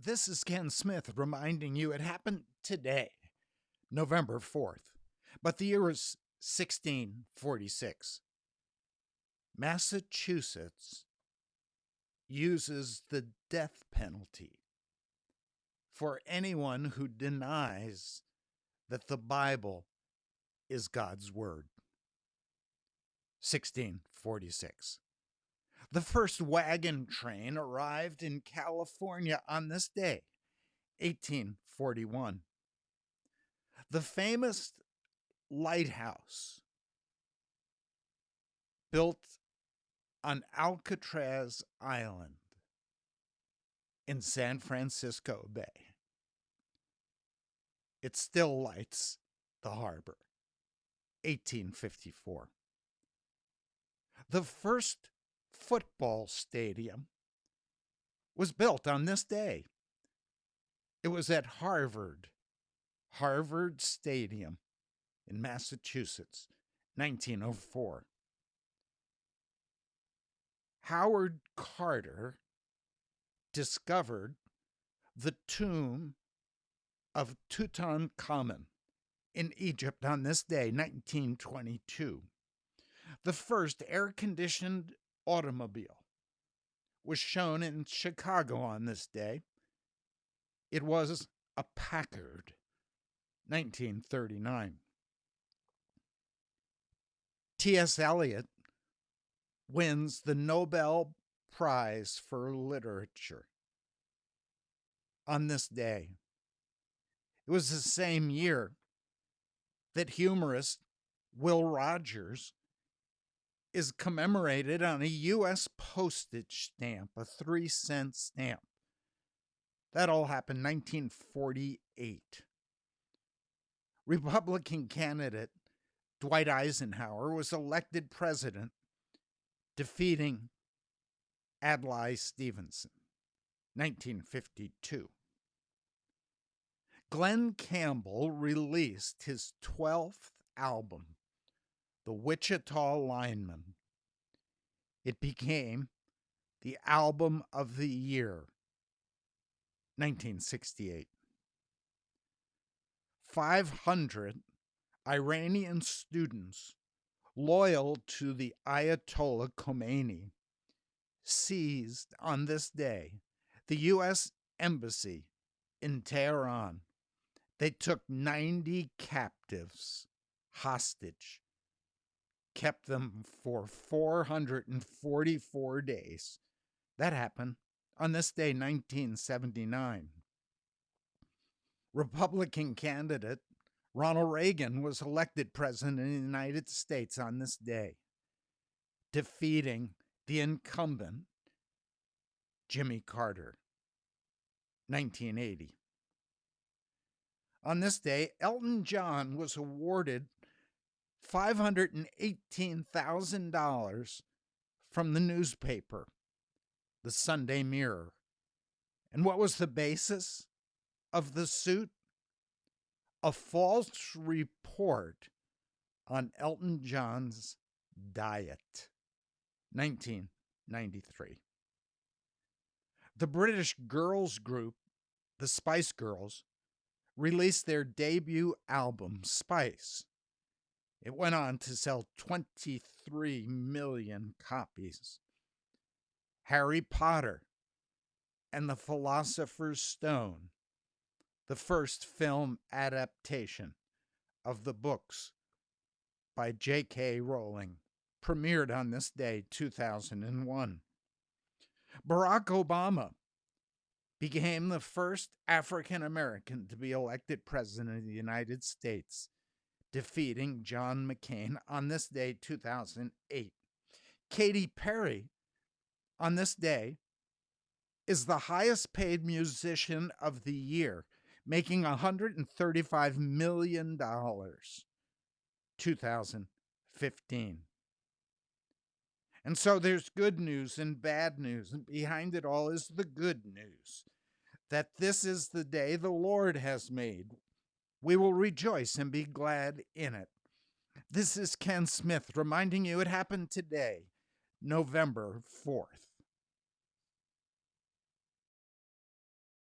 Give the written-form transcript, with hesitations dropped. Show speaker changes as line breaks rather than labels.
This is Ken Smith reminding you it happened today, November 4th. But the year is 1646. Massachusetts uses the death penalty for anyone who denies that the Bible is God's Word. 1646. The first wagon train arrived in California on this day, 1841. The famous lighthouse built on Alcatraz Island in San Francisco Bay. It still lights the harbor. 1854. The first football stadium was built on this day. It was at Harvard Stadium in Massachusetts, 1904. Howard Carter discovered the tomb of Tutankhamun in Egypt on this day, 1922. The first air-conditioned automobile was shown in Chicago on this day. It was a Packard, 1939. T.S. Eliot wins the Nobel Prize for Literature on this day. It was the same year that humorist Will Rogers is commemorated on a U.S. postage stamp, a 3-cent stamp. That all happened 1948. Republican candidate Dwight Eisenhower was elected president, defeating Adlai Stevenson, 1952. Glenn Campbell released his 12th album, The Wichita Lineman. It became the album of the year, 1968. 500 Iranian students loyal to the Ayatollah Khomeini seized on this day the U.S. Embassy in Tehran. They took 90 captives hostage, kept them for 444 days. That happened on this day, 1979. Republican candidate Ronald Reagan was elected president of the United States on this day, defeating the incumbent Jimmy Carter, 1980. On this day, Elton John was awarded $518,000 from the newspaper, the Sunday Mirror. And what was the basis of the suit? A false report on Elton John's diet, 1993. The British girls group, the Spice Girls, released their debut album, Spice. It went on to sell 23 million copies. Harry Potter and the Philosopher's Stone, the first film adaptation of the books by J.K. Rowling, premiered on this day, 2001. Barack Obama became the first African American to be elected president of the United States, defeating John McCain on this day, 2008. Katy Perry, on this day, is the highest paid musician of the year, making $135 million, 2015. And so there's good news and bad news, and behind it all is the good news, that this is the day the Lord has made. We will rejoice and be glad in it. This is Ken Smith reminding you it happened today, November 4th.